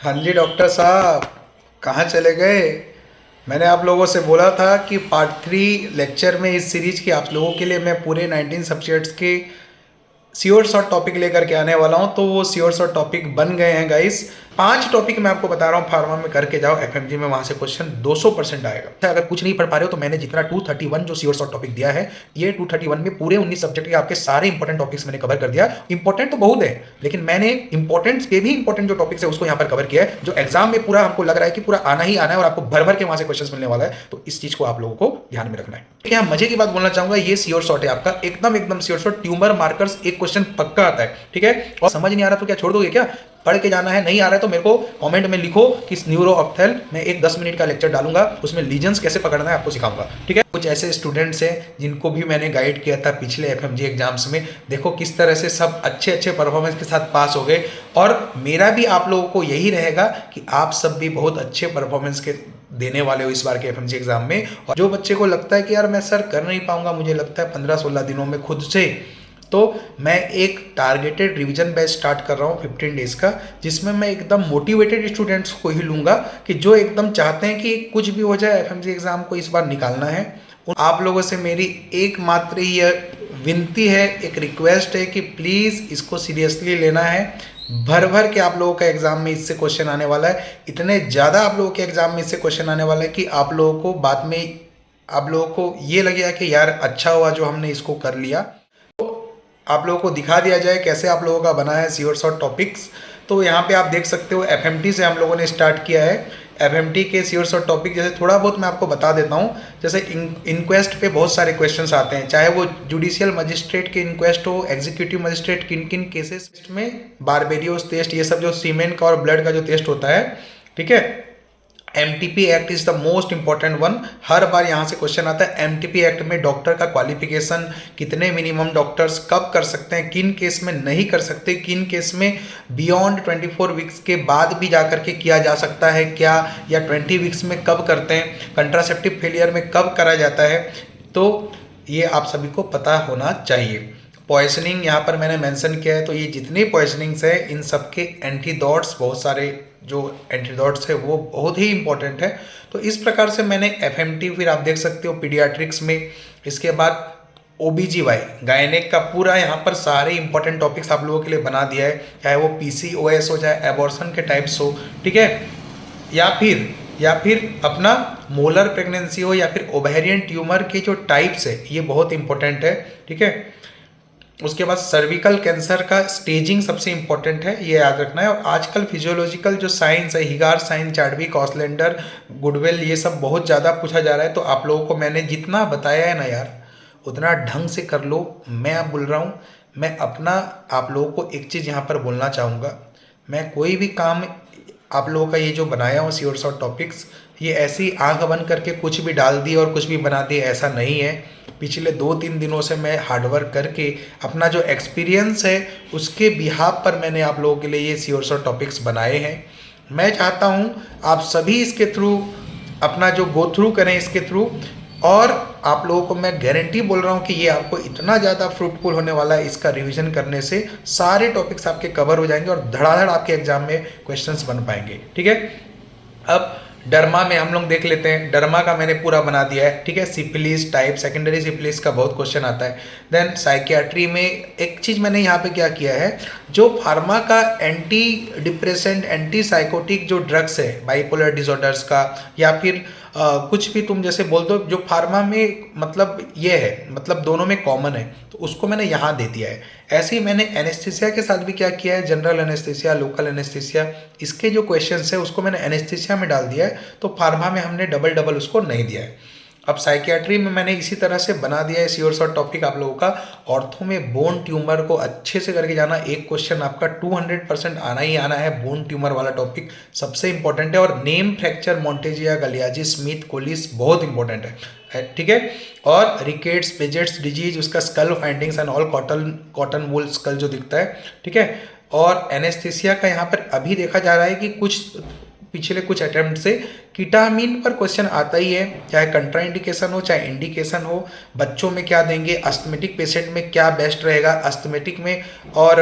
हाँ जी डॉक्टर साहब, कहाँ चले गए? मैंने आप लोगों से बोला था कि पार्ट 3 लेक्चर में इस सीरीज की आप लोगों के लिए मैं पूरे 19 सब्जेक्ट्स के श्योर शॉर्ट टॉपिक लेकर के आने वाला हूं। तो वो श्योर शॉर्ट टॉपिक बन गए हैं गाइस। 5 टॉपिक मैं आपको बता रहा हूं, फार्मा में करके जाओ, एफएमजी में वहां से क्वेश्चन 200% आएगा। अच्छा, अगर कुछ नहीं पढ़ पा रहे हो तो मैंने जितना 231 जो श्योर शॉर्ट टॉपिक दिया है, ये 231 में पूरे 19 सब्जेक्ट के आपके सारे इंपॉर्टेंट टॉपिक्स मैंने कवर कर दिया। इंपॉर्टेंट तो बहुत है, लेकिन मैंने इंपॉर्टेंट के भी इंपॉर्टेंट जो टॉपिक्स है उसको यहाँ पर कवर किया है, जो एग्जाम में पूरा हमको लग रहा है कि पूरा आना ही आना है और आपको भर भर के वहां से क्वेश्चन मिलने वाला है। तो इस चीज को आप लोगों को ध्यान में रखना है। यहाँ मजे की बात बोलना चाहूंगा, ये श्योर शॉर्ट है आपका, एकदम एकदम श्योर शॉर्ट। ट्यूमर मार्कर्स एक क्वेश्चन पक्का आता है, ठीक है। और समझ नहीं आ रहा तो क्या छोड़ दोगे क्या? पढ़ के जाना है। नहीं आ रहा है तो मेरे को कमेंट में लिखो कि न्यूरो ऑप्थेल मैं एक 10 मिनट का लेक्चर डालूंगा, उसमें लीजन्स कैसे पकड़ना है आपको सिखाऊंगा, ठीक है। कुछ ऐसे स्टूडेंट्स हैं जिनको भी मैंने गाइड किया था पिछले एफएमजी एग्जाम्स में, देखो किस तरह से सब अच्छे अच्छे परफॉर्मेंस के साथ पास हो गए। और मेरा भी आप लोगों को यही रहेगा कि आप सब भी बहुत अच्छे परफॉर्मेंस के देने वाले हो इस बार के एफएमजी एग्जाम में। और जो बच्चे को लगता है कि यार मैं सर कर नहीं पाऊंगा, मुझे लगता है 15-16 दिनों में खुद से, तो मैं एक टारगेटेड रिवीजन बैच स्टार्ट कर रहा हूँ 15 डेज का, जिसमें मैं एकदम मोटिवेटेड स्टूडेंट्स को ही लूँगा कि जो एकदम चाहते हैं कि कुछ भी हो जाए एफएमजी एग्ज़ाम को इस बार निकालना है। आप लोगों से मेरी एकमात्र ये विनती है, एक रिक्वेस्ट है कि प्लीज़ इसको सीरियसली लेना है। भर भर के आप लोगों का एग्जाम में इससे क्वेश्चन आने वाला है, इतने ज़्यादा आप लोगों के एग्जाम में इससे क्वेश्चन आने वाला है कि आप लोगों को बाद में आप लोगों को ये लगेगा कि यार अच्छा हुआ जो हमने इसको कर लिया। आप लोगों को दिखा दिया जाए कैसे आप लोगों का बना है श्योर शॉर्ट टॉपिक्स। तो यहाँ पे आप देख सकते हो एफएमटी से हम लोगों ने स्टार्ट किया है। एफएमटी के श्योर शॉर्ट टॉपिक जैसे थोड़ा बहुत मैं आपको बता देता हूँ। जैसे इंक्वेस्ट पे बहुत सारे क्वेश्चंस आते हैं, चाहे वो जुडिशियल मजिस्ट्रेट के इंक्वेस्ट हो, एग्जीक्यूटिव मजिस्ट्रेट किन किन केसेस में, बारबेरियोस टेस्ट, ये सब जो सीमेन का और ब्लड का जो टेस्ट होता है, ठीक है। MTP act is the most important one. हर बार यहाँ से क्वेश्चन आता है एमटीपी एक्ट में डॉक्टर का क्वालिफिकेशन, कितने मिनिमम डॉक्टर्स कब कर सकते हैं, किन केस में नहीं कर सकते, किन केस में बियॉन्ड 24 वीक्स के बाद भी जाकर के किया जा सकता है क्या, या 20 वीक्स में कब करते हैं, कंट्रासेप्टिव फेलियर में कब करा जाता है। तो ये आप सभी को पता होना चाहिए। पॉइजनिंग यहाँ पर मैंने मेंशन किया है, तो ये जितनी पॉइजनिंग्स है इन सब के एंटीडोट्स, बहुत सारे जो एंटीडोट्स है वो बहुत ही इंपॉर्टेंट है। तो इस प्रकार से मैंने एफएमटी, फिर आप देख सकते हो पीडियाट्रिक्स में, इसके बाद ओबीजीवाई गायनेक का पूरा यहाँ पर सारे इंपॉर्टेंट टॉपिक्स आप लोगों के लिए बना दिया है, चाहे वो पीसीओएस हो, चाहे एबॉर्शन के टाइप्स हो, ठीक है, या फिर अपना मोलर प्रेगनेंसी हो, या फिर ओवेरियन ट्यूमर के जो टाइप्स है ये बहुत इंपॉर्टेंट है, ठीक है। उसके बाद सर्विकल कैंसर का स्टेजिंग सबसे इंपॉर्टेंट है, ये याद रखना है। और आजकल फिजियोलॉजिकल जो साइंस है, हिगार साइन, चार्विक, ऑसलेंडर, गुडवेल, ये सब बहुत ज़्यादा पूछा जा रहा है। तो आप लोगों को मैंने जितना बताया है ना यार, उतना ढंग से कर लो। मैं अब बोल रहा हूँ, मैं अपना आप लोगों को एक चीज़ यहाँ पर बोलना चाहूँगा, मैं कोई भी काम आप लोगों का ये जो बनाया हूँ श्योर शॉर्ट टॉपिक्स, ये ऐसी आंख बंद करके कुछ भी डाल दिए और कुछ भी बना दिए, ऐसा नहीं है। पिछले 2-3 दिनों से मैं हार्डवर्क करके अपना जो एक्सपीरियंस है उसके बिहाफ पर मैंने आप लोगों के लिए ये श्योर शॉर्ट टॉपिक्स बनाए हैं। मैं चाहता हूँ आप सभी इसके थ्रू अपना जो गो थ्रू करें इसके थ्रू, और आप लोगों को मैं गारंटी बोल रहा हूँ कि ये आपको इतना ज़्यादा फ्रूटफुल होने वाला है, इसका रिवीजन करने से सारे टॉपिक्स आपके कवर हो जाएंगे और धड़ाधड़ आपके एग्जाम में क्वेश्चंस बन पाएंगे, ठीक है। अब डर्मा में हम लोग देख लेते हैं। डर्मा का मैंने पूरा बना दिया है, ठीक है। सिफिलिस टाइप, सेकेंडरी सिफिलिस का बहुत क्वेश्चन आता है। देन साइकियाट्री में एक चीज़ मैंने यहाँ पे क्या किया है, जो फार्मा का एंटी डिप्रेसेंट, एंटी साइकोटिक जो ड्रग्स है बाइपोलर डिसऑर्डर्स का, या फिर कुछ भी तुम जैसे बोल दो, जो फार्मा में मतलब ये है, मतलब दोनों में कॉमन है, तो उसको मैंने यहाँ दे दिया है। ऐसे ही मैंने एनेस्थीसिया के साथ भी क्या किया है, जनरल एनेस्थीसिया, लोकल एनेस्थीसिया, इसके जो क्वेश्चंस है उसको मैंने एनेस्थीसिया में डाल दिया है। तो फार्मा में हमने डबल डबल उसको नहीं दिया है। अब साइकियाट्री में मैंने इसी तरह से बना दिया है श्योर शॉर्ट टॉपिक आप लोगों का। ऑर्थो में बोन ट्यूमर को अच्छे से करके जाना, एक क्वेश्चन आपका 200% आना ही आना है। बोन ट्यूमर वाला टॉपिक सबसे इंपॉर्टेंट है। और name fracture, Monteggia, Galeazzi, Smith, Colles बहुत इंपॉर्टेंट है, ठीक है। और रिकेट्स, पेजेट्स डिजीज, उसका skull findings and all, cotton wool skull जो दिखता है, ठीक है। और एनेस्थीसिया का यहाँ पर अभी देखा जा रहा है कि पिछले कुछ अटेम्प्ट से कीटामीन पर क्वेश्चन आता ही है, चाहे कंट्राइंडिकेशन हो चाहे इंडिकेशन हो। बच्चों में क्या देंगे, अस्थमेटिक पेशेंट में क्या बेस्ट रहेगा अस्थमेटिक में, और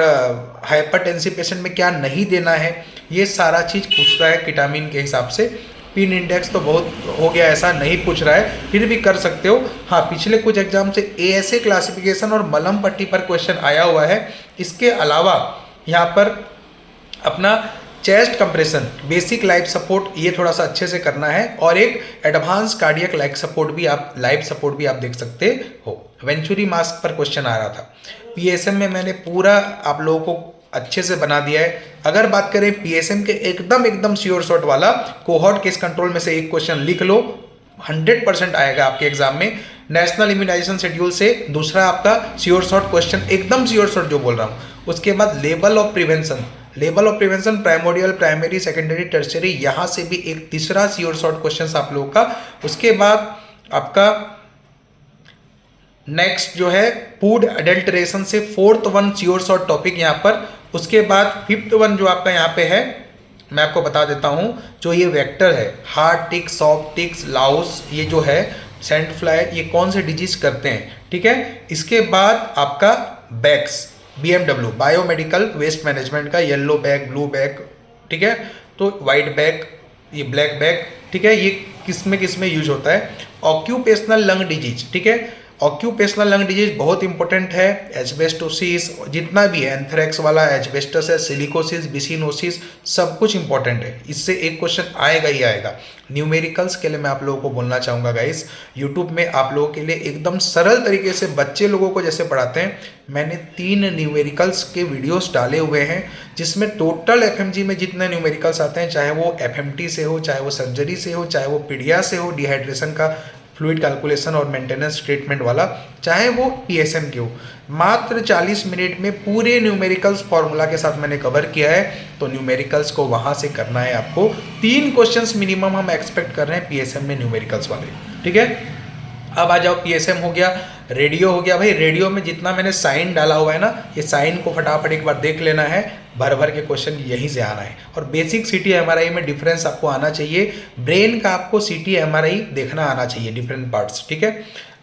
हाइपरटेंसिव पेशेंट में क्या नहीं देना है। ये सारा चीज़ पूछता है केटामिन के हिसाब से। पिन इंडेक्स तो बहुत हो गया, ऐसा नहीं पूछ रहा है, फिर भी कर सकते हो। हाँ, पिछले कुछ एग्जाम से एएसए क्लासिफिकेशन और मलम पट्टी पर क्वेश्चन आया हुआ है। इसके अलावा यहाँ पर अपना chest compression, basic life support, ये थोड़ा सा अच्छे से करना है, और एक एडवांस कार्डियक लाइफ सपोर्ट भी आप देख सकते हो। वेंचुरी मास्क पर क्वेश्चन आ रहा था। पीएसएम में मैंने पूरा आप लोगों को अच्छे से बना दिया है। अगर बात करें पीएसएम के एकदम श्योर शॉट वाला, कोहॉर्ट केस कंट्रोल में से एक क्वेश्चन लिख लो, 100% आएगा आपके एग्जाम में। नेशनल इम्यूनाइजेशन शेड्यूल से दूसरा आपका श्योर शॉट क्वेश्चन, एकदम श्योर शॉट जो बोल रहा हूँ। उसके बाद level of prevention, primordial, primary, secondary, tertiary, यहाँ से भी एक तीसरा श्योर शॉट क्वेश्चन आप लोगों का। उसके बाद आपका नेक्स्ट जो है फूड अडल्ट्रेशन से fourth one sure shot topic यहाँ पर। उसके बाद फिफ्थ वन जो आपका यहाँ पे है, मैं आपको बता देता हूँ, जो ये वेक्टर है, हार्ड टिक, सॉफ्ट टिक्स, लाउस, ये जो है सैंड फ्लाई, ये कौन से डिजीज करते हैं, ठीक है। इसके बाद आपका bags, BMW, biomedical waste management का, येलो बैग, ब्लू बैग, ठीक है, तो वाइट बैग, ये ब्लैक बैग, ठीक है, ये किस में यूज होता है। ऑक्यूपेशनल लंग डिजीज, ठीक है, ऑक्यूपेशनल लंग डिजीज बहुत इंपॉर्टेंट है। एस्बेस्टोसिस, जितना भी है, एंथ्रेक्स वाला, एस्बेस्टस है, सिलिकोसिस, बिसिनोसिस, सब कुछ इंपॉर्टेंट है। इससे एक क्वेश्चन आएगा ही आएगा। न्यूमेरिकल्स के लिए मैं आप लोगों को बोलना चाहूँगा गाइस, यूट्यूब में आप लोगों के लिए एकदम सरल तरीके से बच्चे लोगों को जैसे पढ़ाते हैं, मैंने 3 न्यूमेरिकल्स के वीडियोस डाले हुए हैं, जिसमें टोटल एफएमजी में जितने न्यूमेरिकल्स आते हैं, चाहे वो एफएमटी से हो, चाहे वो सर्जरी से हो, चाहे वो पीडिया से हो, डिहाइड्रेशन का, फ्लूइड कैलकुलेशन और मेंटेनेंस ट्रीटमेंट वाला, चाहे वो पीएसएम की हो, मात्र 40 मिनट में पूरे न्यूमेरिकल्स फॉर्मूला के साथ मैंने कवर किया है। तो न्यूमेरिकल्स को वहाँ से करना है आपको। 3 क्वेश्चंस मिनिमम हम एक्सपेक्ट कर रहे हैं पीएसएम में न्यूमेरिकल्स वाले, ठीक है। अब आ जाओ, पीएसएम हो गया, रेडियो हो गया। भाई रेडियो में जितना मैंने साइन डाला हुआ है ना, ये साइन को फटाफट एक बार देख लेना है, भर के क्वेश्चन यहीं से आना है। और बेसिक सीटी एमआरआई में डिफरेंस आपको आना चाहिए, ब्रेन का आपको सीटी एमआरआई देखना आना चाहिए, डिफरेंट पार्ट्स, ठीक है।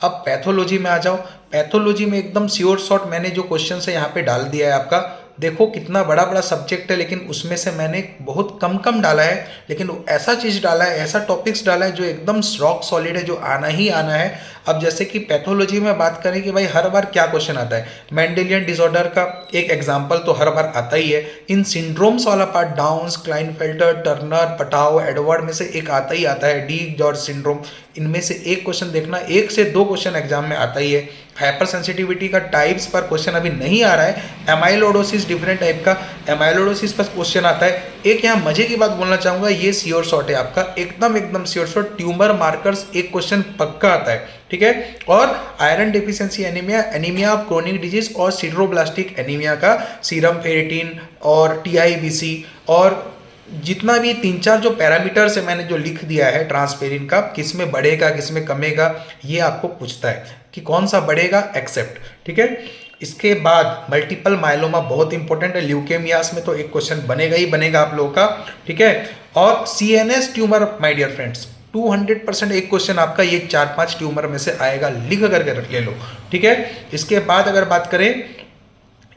अब पैथोलॉजी में आ जाओ। पैथोलॉजी में एकदम श्योर शॉट मैंने जो क्वेश्चन है यहाँ पे डाल दिया है आपका। देखो कितना बड़ा बड़ा सब्जेक्ट है, लेकिन उसमें से मैंने बहुत कम डाला है, लेकिन ऐसा चीज़ डाला है, ऐसा टॉपिक्स डाला है जो एकदम रॉक सॉलिड है, जो आना ही आना है। अब जैसे कि पैथोलॉजी में बात करें कि भाई हर बार क्या क्वेश्चन आता है, मेंडेलियन डिसऑर्डर का एक एग्जांपल तो हर बार आता ही है। इन सिंड्रोम्स वाला part, Down's, Klinefelter, Turner, Patau, Edward में से एक आता ही आता है, डी जॉर्ज सिंड्रोम। इनमें से एक क्वेश्चन देखना, 1 से 2 क्वेश्चन एग्जाम में आता ही है। हाइपर सेंसिटिविटी का टाइप्स पर क्वेश्चन अभी नहीं आ रहा है। एमाइलोडोसिस, डिफरेंट टाइप का एमाइलोडोसिस पर क्वेश्चन आता है। एक यहाँ मजे की बात बोलना चाहूँगा, ये श्योर शॉट है आपका, एकदम श्योर शॉट। ट्यूमर मार्कर्स एक क्वेश्चन पक्का आता है, ठीक है। और iron deficiency anaemia, anaemia of chronic disease और सिड्रोब्लास्टिक एनीमिया का सीरम फेरेटिन और टीआईबीसी, और जितना भी 3-4 जो पैरामीटर्स है मैंने जो लिख दिया है ट्रांसपेरिन का, किस में बढ़ेगा किस में कमेगा, ये आपको पूछता है कि कौन सा बढ़ेगा, एक्सेप्ट, ठीक है। इसके बाद मल्टीपल माइलोमा बहुत इंपॉर्टेंट है। ल्यूकेमियास में तो एक क्वेश्चन बनेगा ही बनेगा आप लोगों का, ठीक है। और CNS tumour, my dear friends, 200% एक क्वेश्चन आपका ये 4-5 ट्यूमर में से आएगा, लिख करके रख ले लो, ठीक है। इसके बाद अगर बात करें,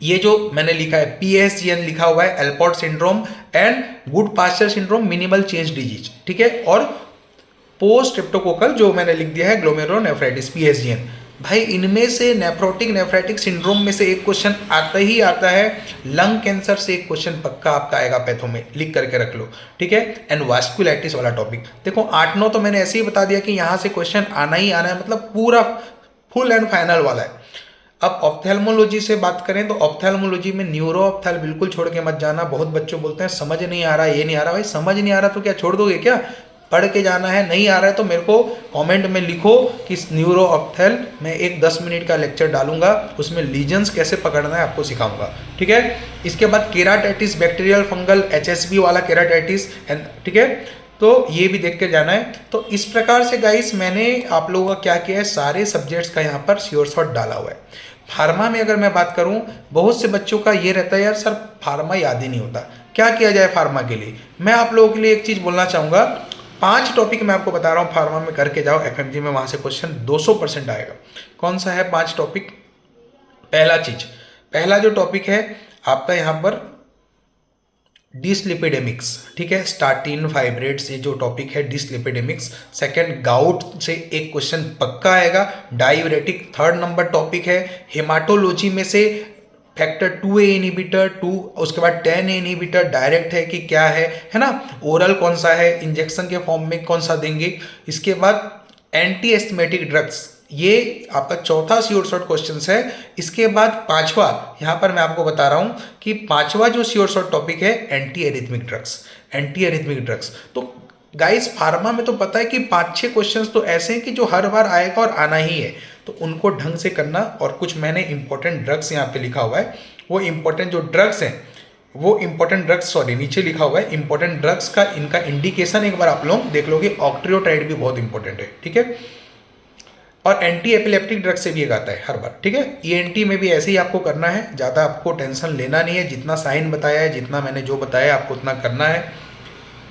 ये जो मैंने लिखा है पीएसजीएन लिखा हुआ है, Alport syndrome and Goodpasture syndrome, minimal change disease, ठीक है। और पोस्ट स्ट्रेप्टोकोकल जो मैंने लिख दिया है ग्लोमेरुलोनेफ्राइटिस, पीएसजीएन। भाई इनमें से नेफ्रोटिक सिंड्रोम में से एक क्वेश्चन आता ही आता है। लंग कैंसर से एक क्वेश्चन पक्का आपका आएगा पैथो में, लिख करके रख लो, ठीक है। एंड वास्कुलाइटिस वाला टॉपिक देखो, 8-9 तो मैंने ऐसे ही बता दिया कि यहाँ से क्वेश्चन आना ही आना है, मतलब पूरा फुल एंड फाइनल वाला है। अब ऑप्थेल्मोलॉजी से बात करें तो ऑप्थेल्मोलॉजी में न्यूरो ऑप्थेल बिल्कुल छोड़ के मत जाना। बहुत बच्चों बोलते हैं समझ नहीं आ रहा, ये नहीं आ रहा। भाई समझ नहीं आ रहा तो क्या छोड़ दोगे क्या, पढ़ के जाना है। नहीं आ रहा है तो मेरे को कमेंट में लिखो कि न्यूरो ऑप्थेल, मैं एक 10 मिनट का लेक्चर डालूंगा, उसमें लीजन्स कैसे पकड़ना है आपको सिखाऊंगा, ठीक है। इसके बाद केराटाइटिस, बैक्टीरियल फंगल, एचएसबी वाला केराटाइटिस, ठीक है, तो ये भी देख के जाना है। तो इस प्रकार से गाइस मैंने आप लोगों का क्या किया है, सारे सब्जेक्ट्स का यहाँ पर श्योर शॉट डाला हुआ है। फार्मा में अगर मैं बात करूं, बहुत से बच्चों का ये रहता है यार सर फार्मा याद ही नहीं होता, क्या किया जाए फार्मा के लिए। मैं आप लोगों के लिए एक चीज़ बोलना चाहूँगा, 5 टॉपिक मैं आपको बता रहा हूँ फार्मा में करके जाओ, एफएमजी में वहाँ से क्वेश्चन 200% आएगा। कौन सा है 5 टॉपिक? पहला जो टॉपिक है आपका यहाँ पर डिसलिपिडेमिक्स, ठीक है, स्टार्टिन फाइब्रेट्स, ये जो टॉपिक है डिसलिपिडेमिक्स। सेकंड, गाउट से एक क्वेश्चन पक्का आएगा। डायूरेटिक थर्ड नंबर टॉपिक है। हेमाटोलॉजी में से फैक्टर 2A इनहिबिटर 2, उसके बाद 10A इनहिबिटर डायरेक्ट है कि क्या है ना। ओरल कौन सा है, इंजेक्शन के फॉर्म में कौन सा देंगे। इसके बाद एंटी एस्थमेटिक ड्रग्स, ये आपका चौथा श्योर शॉर्ट क्वेश्चन है। इसके बाद पांचवा, यहाँ पर मैं आपको बता रहा हूँ कि पांचवा जो श्योर शॉर्ट टॉपिक है anti arrhythmic drugs. Anti arrhythmic drugs तो गाइस फार्मा में तो पता है कि 5-6 क्वेश्चंस तो ऐसे हैं कि जो हर बार आएगा और आना ही है, तो उनको ढंग से करना। और कुछ मैंने इंपॉर्टेंट ड्रग्स यहाँ पे लिखा हुआ है, वो इंपॉर्टेंट जो ड्रग्स हैं, वो इंपॉर्टेंट ड्रग्स, सॉरी नीचे लिखा हुआ है इंपॉर्टेंट ड्रग्स का इनका इंडिकेशन एक बार आप लोग देख लोगे। ऑक्ट्रियोटाइड भी बहुत इंपॉर्टेंट है, ठीक है। और एंटी एपिलेप्टिक ड्रग से भी एक आता है हर बार, ठीक है। ईएनटी में भी ऐसे ही आपको करना है, ज़्यादा आपको टेंशन लेना नहीं है। जितना साइन बताया है, जितना मैंने जो बताया आपको उतना करना है।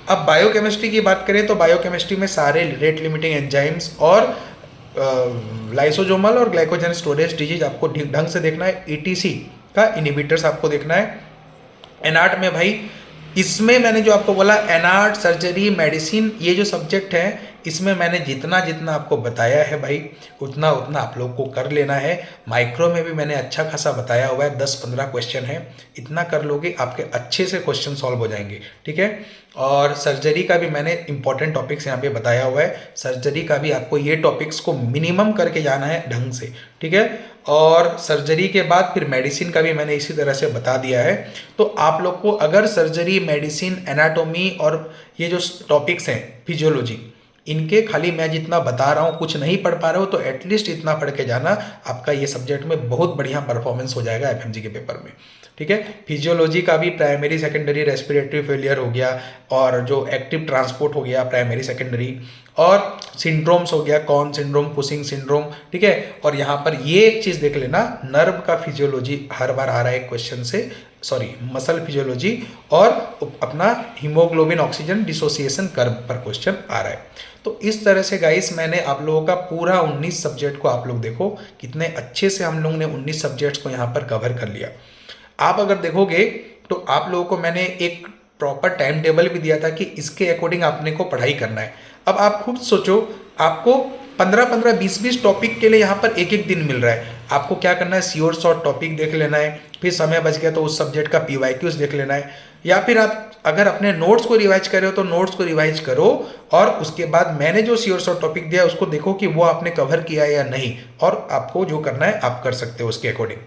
अब बायोकेमिस्ट्री की बात करें तो बायोकेमिस्ट्री में सारे रेट लिमिटिंग एंजाइम्स और लाइसोजोमल और ग्लाइकोजन स्टोरेज डिजीज आपको ढंग से देखना है। ईटीसी का इनहिबिटर्स आपको देखना है। एनआर्ट में भाई, इसमें मैंने जो आपको बोला एनआर्ट, सर्जरी, मेडिसिन, ये जो सब्जेक्ट है इसमें मैंने जितना जितना आपको बताया है भाई उतना उतना आप लोग को कर लेना है। माइक्रो में भी मैंने अच्छा खासा बताया हुआ है, 10-15 क्वेश्चन है, इतना कर लोगे आपके अच्छे से क्वेश्चन सॉल्व हो जाएंगे, ठीक है। और सर्जरी का भी मैंने इंपॉर्टेंट टॉपिक्स यहाँ पे बताया हुआ है। सर्जरी का भी आपको ये टॉपिक्स को मिनिमम करके जाना है ढंग से, ठीक है। और सर्जरी के बाद फिर मेडिसिन का भी मैंने इसी तरह से बता दिया है। तो आप लोग को अगर सर्जरी, मेडिसिन, एनाटॉमी और ये जो टॉपिक्स हैं फिजियोलॉजी, इनके खाली मैं जितना बता रहा हूँ कुछ नहीं पढ़ पा रहे हो तो एटलीस्ट इतना पढ़ के जाना, आपका ये सब्जेक्ट में बहुत बढ़िया परफॉर्मेंस हो जाएगा एफएमजी के पेपर में, ठीक है। फिजियोलॉजी का भी प्राइमरी सेकेंडरी रेस्पिरेटरी फेलियर हो गया, और जो एक्टिव ट्रांसपोर्ट हो गया प्राइमरी सेकेंडरी, और सिंड्रोम्स हो गया, कॉन सिंड्रोम, कुशिंग सिंड्रोम, ठीक है। और यहाँ पर ये एक चीज़ देख लेना, नर्व का फिजियोलॉजी हर बार आ रहा है क्वेश्चन से, सॉरी मसल फिजियोलॉजी, और अपना हीमोग्लोबिन ऑक्सीजन डिसोसिएशन कर्व पर क्वेश्चन आ रहा है। तो इस तरह से गाइस मैंने आप लोगों का पूरा 19 सब्जेक्ट को, आप लोग देखो कितने अच्छे से हम लोगों ने 19 सब्जेक्ट्स को यहाँ पर कवर कर लिया। आप अगर देखोगे तो आप लोगों को मैंने एक प्रॉपर टाइम टेबल भी दिया था कि इसके अकॉर्डिंग आपने को पढ़ाई करना है। अब आप खुद सोचो, आपको 15-15, 20-20 टॉपिक के लिए यहाँ पर एक एक दिन मिल रहा है। आपको क्या करना है, श्योर शॉर्ट टॉपिक देख लेना है, फिर समय बच गया तो उस सब्जेक्ट का पीवाईक्यूज देख लेना है, या फिर आप अगर अपने नोट्स को रिवाइज कर रहे हो तो नोट्स को रिवाइज करो, और उसके बाद मैंने जो श्योर शॉर्ट टॉपिक दिया उसको देखो कि वो आपने कवर किया है या नहीं, और आपको जो करना है आप कर सकते हो उसके अकॉर्डिंग।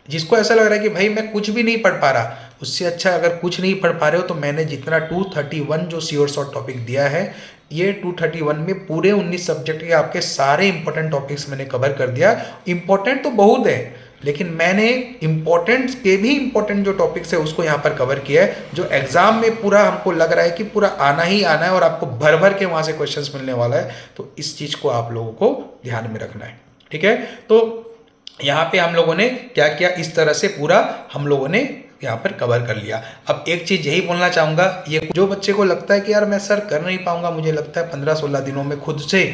जिसको ऐसा लग रहा है कि भाई मैं कुछ भी नहीं पढ़ पा रहा, उससे अच्छा अगर कुछ नहीं पढ़ पा रहे हो तो मैंने जितना 231 जो श्योर शॉर्ट टॉपिक दिया है, ये 231 में पूरे 19 सब्जेक्ट के आपके सारे इंपॉर्टेंट टॉपिक्स मैंने कवर कर दिया। इंपॉर्टेंट तो बहुत है, लेकिन मैंने इंपॉर्टेंट के भी इंपॉर्टेंट जो टॉपिक्स है उसको यहाँ पर कवर किया है, जो एग्जाम में पूरा हमको लग रहा है कि पूरा आना ही आना है और आपको भर भर के वहाँ से क्वेश्चंस मिलने वाला है। तो इस चीज़ को आप लोगों को ध्यान में रखना है, ठीक है। तो यहाँ पे हम लोगों ने क्या किया, इस तरह से पूरा हम लोगों ने यहाँ पर कवर कर लिया। अब एक चीज़ यही बोलना चाहूँगा, ये जो बच्चे को लगता है कि यार मैं सर कर नहीं पाऊँगा, मुझे लगता है 15-16 दिनों में खुद से,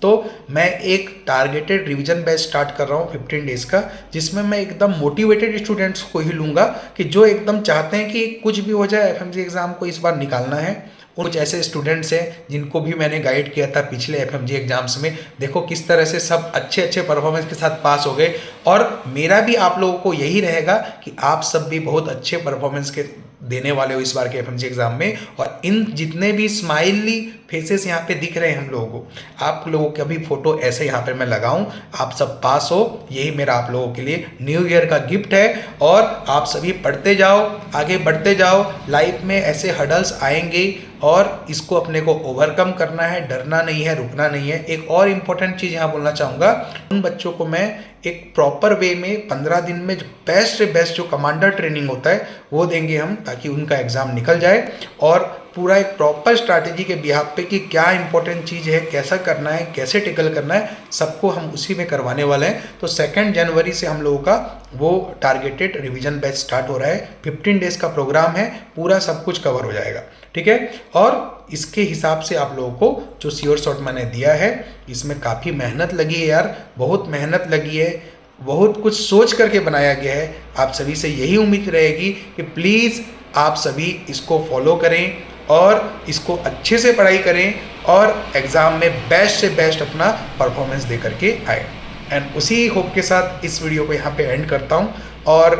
तो मैं एक टारगेटेड रिवीजन बैच स्टार्ट कर रहा हूँ 15 डेज़ का, जिसमें मैं एकदम मोटिवेटेड स्टूडेंट्स को ही लूँगा कि जो एकदम चाहते हैं कि कुछ भी हो जाए एफएमजी एग्ज़ाम को इस बार निकालना है। कुछ ऐसे स्टूडेंट्स हैं जिनको भी मैंने गाइड किया था पिछले एफएमजी एग्जाम्स में, देखो किस तरह से सब अच्छे अच्छे परफॉर्मेंस के साथ पास हो गए। और मेरा भी आप लोगों को यही रहेगा कि आप सब भी बहुत अच्छे परफॉर्मेंस के देने वाले हो इस बार के एफएमजी एग्जाम में। और इन जितने भी स्माइली फेसेस यहाँ पे दिख रहे हैं हम लोगों को, आप लोगों का भी फोटो ऐसे यहाँ पे मैं लगाऊं, आप सब पास हो, यही मेरा आप लोगों के लिए न्यू ईयर का गिफ्ट है। और आप सभी पढ़ते जाओ, आगे बढ़ते जाओ, लाइफ में ऐसे हर्डल्स आएंगे और इसको अपने को ओवरकम करना है, डरना नहीं है, रुकना नहीं है। एक और इम्पोर्टेंट चीज़ यहाँ बोलना चाहूँगा, उन बच्चों को मैं एक प्रॉपर वे में 15 दिन में जो बेस्ट से बेस्ट जो कमांडर ट्रेनिंग होता है वो देंगे हम, ताकि उनका एग्ज़ाम निकल जाए। और पूरा एक प्रॉपर स्ट्रैटेजी के बिहाफ पे कि क्या इंपॉर्टेंट चीज़ है, कैसा करना है, कैसे टिकल करना है, सबको हम उसी में करवाने वाले हैं। तो 2 जनवरी से हम लोगों का वो टारगेटेड रिवीजन बैच स्टार्ट हो रहा है। 15 डेज़ का प्रोग्राम है, पूरा सब कुछ कवर हो जाएगा, ठीक है। और इसके हिसाब से आप लोगों को जो श्योर शॉर्ट मैंने दिया है, इसमें काफ़ी मेहनत लगी है यार, बहुत मेहनत लगी है, बहुत कुछ सोच करके बनाया गया है। आप सभी से यही उम्मीद रहेगी कि प्लीज़ आप सभी इसको फॉलो करें और इसको अच्छे से पढ़ाई करें और एग्ज़ाम में बेस्ट से बेस्ट अपना परफॉर्मेंस दे करके आए। एंड उसी होप के साथ इस वीडियो को यहाँ पे एंड करता हूँ। और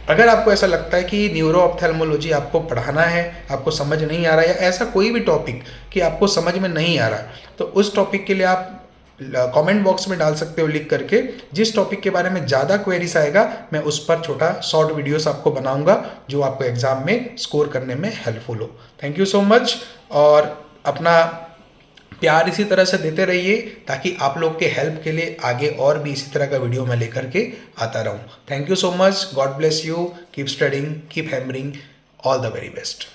अगर आपको ऐसा लगता है कि न्यूरो ऑप्थेल्मोलॉजी आपको पढ़ाना है, आपको समझ नहीं आ रहा है, या ऐसा कोई भी टॉपिक कि आपको समझ में नहीं आ रहा, तो उस टॉपिक के लिए आप कमेंट बॉक्स में डाल सकते हो लिख करके। जिस टॉपिक के बारे में ज़्यादा क्वेरीज आएगा मैं उस पर छोटा शॉर्ट वीडियोस आपको बनाऊंगा जो आपको एग्जाम में स्कोर करने में हेल्पफुल हो। थैंक यू सो मच, और अपना प्यार इसी तरह से देते रहिए ताकि आप लोग के हेल्प के लिए आगे और भी इसी तरह का वीडियो मैं लेकर के आता रहूं। Thank you so much, God bless you, keep studying, keep hammering, all the very best.